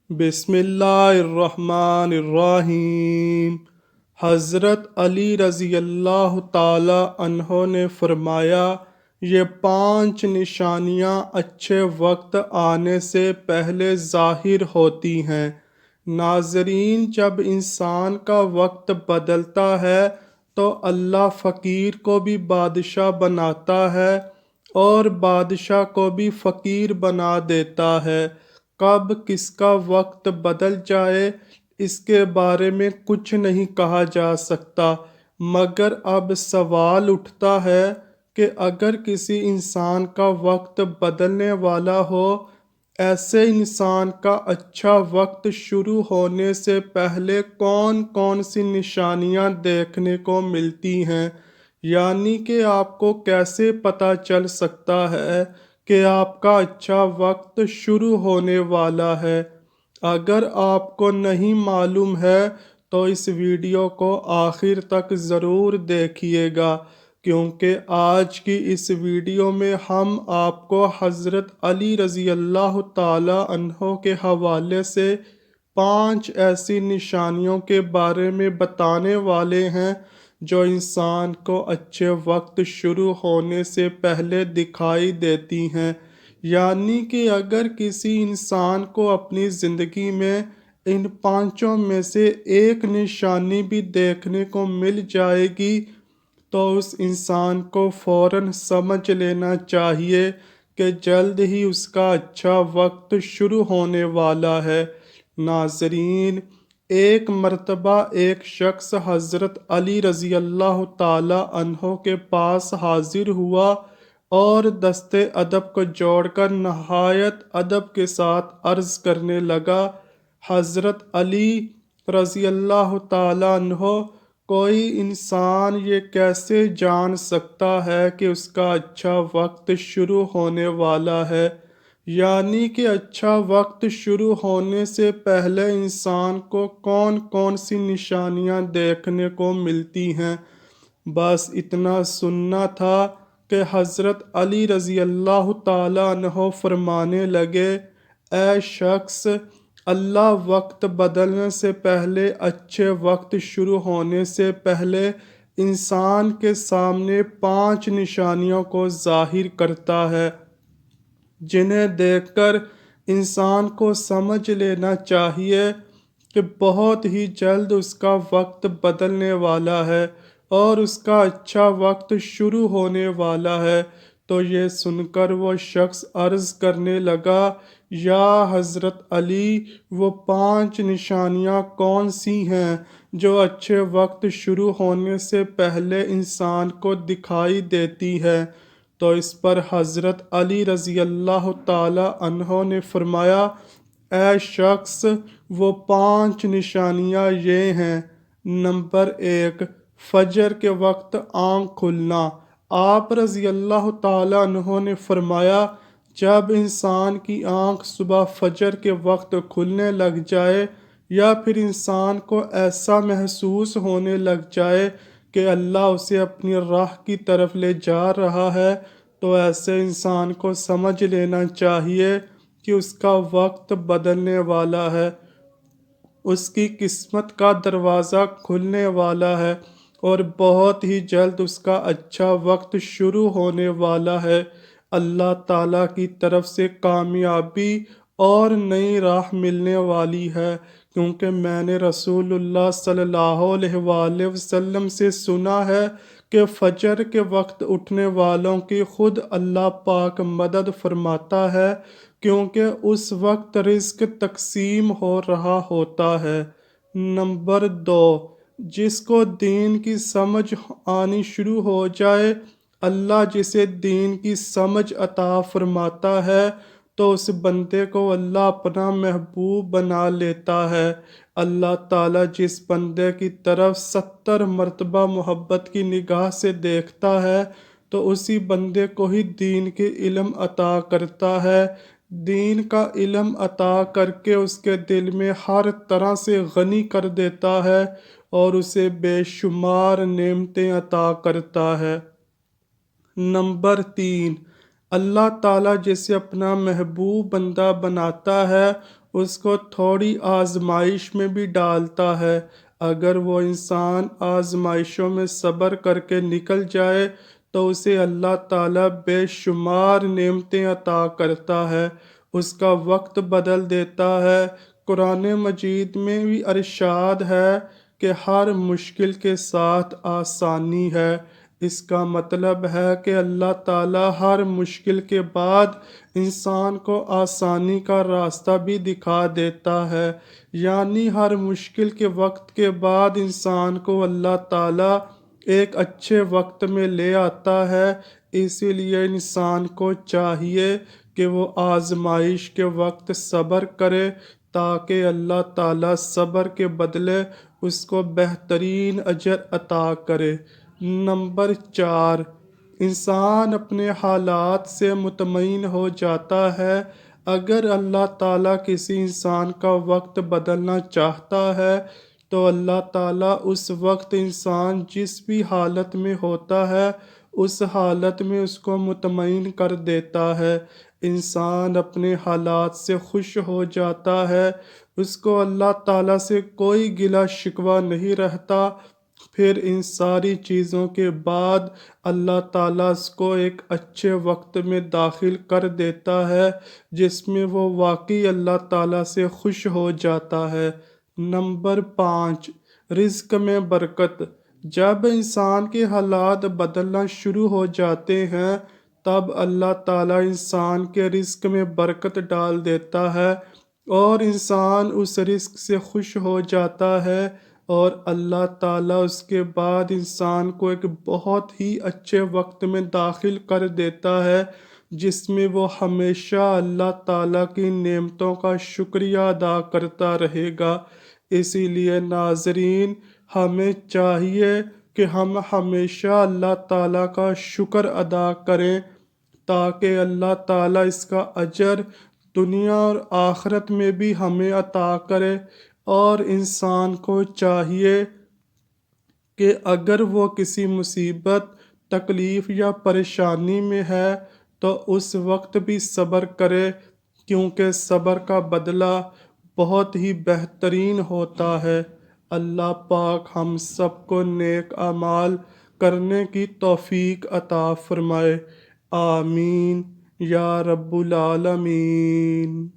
بسم اللہ الرحمن الرحیم۔ حضرت علی رضی اللہ تعالی عنہ نے فرمایا، یہ 5 نشانیاں اچھے وقت آنے سے پہلے ظاہر ہوتی ہیں۔ ناظرین، جب انسان کا وقت بدلتا ہے تو اللہ فقیر کو بھی بادشاہ بناتا ہے اور بادشاہ کو بھی فقیر بنا دیتا ہے۔ کب کس کا وقت بدل جائے اس کے بارے میں کچھ نہیں کہا جا سکتا، مگر اب سوال اٹھتا ہے کہ اگر کسی انسان کا وقت بدلنے والا ہو، ایسے انسان کا اچھا وقت شروع ہونے سے پہلے کون کون سی نشانیاں دیکھنے کو ملتی ہیں؟ یعنی کہ آپ کو کیسے پتہ چل سکتا ہے کہ آپ کا اچھا وقت شروع ہونے والا ہے؟ اگر آپ کو نہیں معلوم ہے تو اس ویڈیو کو آخر تک ضرور دیکھیے گا، کیونکہ آج کی اس ویڈیو میں ہم آپ کو حضرت علی رضی اللہ تعالی عنہ کے حوالے سے 5 ایسی نشانیوں کے بارے میں بتانے والے ہیں جو انسان کو اچھے وقت شروع ہونے سے پہلے دکھائی دیتی ہیں۔ یعنی کہ اگر کسی انسان کو اپنی زندگی میں ان 5 میں سے ایک نشانی بھی دیکھنے کو مل جائے گی تو اس انسان کو فوراً سمجھ لینا چاہیے کہ جلد ہی اس کا اچھا وقت شروع ہونے والا ہے۔ ناظرین، ایک مرتبہ ایک شخص حضرت علی رضی اللہ تعالی عنہ کے پاس حاضر ہوا اور دست ادب کو جوڑ کر نہایت ادب کے ساتھ عرض کرنے لگا، حضرت علی رضی اللہ تعالی عنہ، کوئی انسان یہ کیسے جان سکتا ہے کہ اس کا اچھا وقت شروع ہونے والا ہے؟ یعنی کہ اچھا وقت شروع ہونے سے پہلے انسان کو کون کون سی نشانیاں دیکھنے کو ملتی ہیں؟ بس اتنا سننا تھا کہ حضرت علی رضی اللہ تعالی عنہ فرمانے لگے، اے شخص، اللہ وقت بدلنے سے پہلے، اچھے وقت شروع ہونے سے پہلے انسان کے سامنے 5 نشانیوں کو ظاہر کرتا ہے، جنہیں دیکھ کر انسان کو سمجھ لینا چاہیے کہ بہت ہی جلد اس کا وقت بدلنے والا ہے اور اس کا اچھا وقت شروع ہونے والا ہے۔ تو یہ سن کر وہ شخص عرض کرنے لگا، یا حضرت علی، وہ 5 نشانیاں کون سی ہیں جو اچھے وقت شروع ہونے سے پہلے انسان کو دکھائی دیتی ہے؟ تو اس پر حضرت علی رضی اللہ تعالی عنہ نے فرمایا، اے شخص، وہ 5 نشانیاں یہ ہیں۔ نمبر 1، فجر کے وقت آنکھ کھلنا۔ آپ رضی اللہ تعالی عنہ نے فرمایا، جب انسان کی آنکھ صبح فجر کے وقت کھلنے لگ جائے یا پھر انسان کو ایسا محسوس ہونے لگ جائے کہ اللہ اسے اپنی راہ کی طرف لے جا رہا ہے، تو ایسے انسان کو سمجھ لینا چاہیے کہ اس کا وقت بدلنے والا ہے، اس کی قسمت کا دروازہ کھلنے والا ہے اور بہت ہی جلد اس کا اچھا وقت شروع ہونے والا ہے۔ اللہ تعالیٰ کی طرف سے کامیابی اور نئی راہ ملنے والی ہے، کیونکہ میں نے رسول اللہ صلی اللہ علیہ وآلہ وسلم سے سنا ہے کہ فجر کے وقت اٹھنے والوں کی خود اللہ پاک مدد فرماتا ہے، کیونکہ اس وقت رزق تقسیم ہو رہا ہوتا ہے۔ نمبر 2، جس کو دین کی سمجھ آنی شروع ہو جائے، اللہ جسے دین کی سمجھ عطا فرماتا ہے تو اس بندے کو اللہ اپنا محبوب بنا لیتا ہے۔ اللہ تعالیٰ جس بندے کی طرف 70 مرتبہ محبت کی نگاہ سے دیکھتا ہے تو اسی بندے کو ہی دین کے علم عطا کرتا ہے، دین کا علم عطا کر کے اس کے دل میں ہر طرح سے غنی کر دیتا ہے اور اسے بے شمار نعمتیں عطا کرتا ہے۔ نمبر 3، اللہ تعالیٰ جسے اپنا محبوب بندہ بناتا ہے اس کو تھوڑی آزمائش میں بھی ڈالتا ہے۔ اگر وہ انسان آزمائشوں میں صبر کر کے نکل جائے تو اسے اللہ تعالیٰ بے شمار نعمتیں عطا کرتا ہے، اس کا وقت بدل دیتا ہے۔ قرآن مجید میں بھی ارشاد ہے کہ ہر مشکل کے ساتھ آسانی ہے۔ اس کا مطلب ہے کہ اللہ تعالیٰ ہر مشکل کے بعد انسان کو آسانی کا راستہ بھی دکھا دیتا ہے، یعنی ہر مشکل کے وقت کے بعد انسان کو اللہ تعالیٰ ایک اچھے وقت میں لے آتا ہے۔ اسی لیے انسان کو چاہیے کہ وہ آزمائش کے وقت صبر کرے تاکہ اللہ تعالیٰ صبر کے بدلے اس کو بہترین اجر عطا کرے۔ نمبر 4، انسان اپنے حالات سے مطمئن ہو جاتا ہے۔ اگر اللہ تعالیٰ کسی انسان کا وقت بدلنا چاہتا ہے تو اللہ تعالیٰ اس وقت انسان جس بھی حالت میں ہوتا ہے اس حالت میں اس کو مطمئن کر دیتا ہے۔ انسان اپنے حالات سے خوش ہو جاتا ہے، اس کو اللہ تعالیٰ سے کوئی گلہ شکوہ نہیں رہتا۔ پھر ان ساری چیزوں کے بعد اللہ تعالیٰ اس کو ایک اچھے وقت میں داخل کر دیتا ہے جس میں وہ واقعی اللہ تعالیٰ سے خوش ہو جاتا ہے۔ نمبر 5، رزق میں برکت۔ جب انسان کے حالات بدلنا شروع ہو جاتے ہیں تب اللہ تعالیٰ انسان کے رزق میں برکت ڈال دیتا ہے اور انسان اس رزق سے خوش ہو جاتا ہے، اور اللہ تعالیٰ اس کے بعد انسان کو ایک بہت ہی اچھے وقت میں داخل کر دیتا ہے جس میں وہ ہمیشہ اللہ تعالیٰ کی نعمتوں کا شکریہ ادا کرتا رہے گا۔ اسی لیے ناظرین، ہمیں چاہیے کہ ہم ہمیشہ اللہ تعالیٰ کا شکر ادا کریں تاکہ اللہ تعالیٰ اس کا اجر دنیا اور آخرت میں بھی ہمیں عطا کرے۔ اور انسان کو چاہیے کہ اگر وہ کسی مصیبت، تکلیف یا پریشانی میں ہے تو اس وقت بھی صبر کرے، کیونکہ صبر کا بدلہ بہت ہی بہترین ہوتا ہے۔ اللہ پاک ہم سب کو نیک اعمال کرنے کی توفیق عطا فرمائے۔ آمین یا رب العالمین۔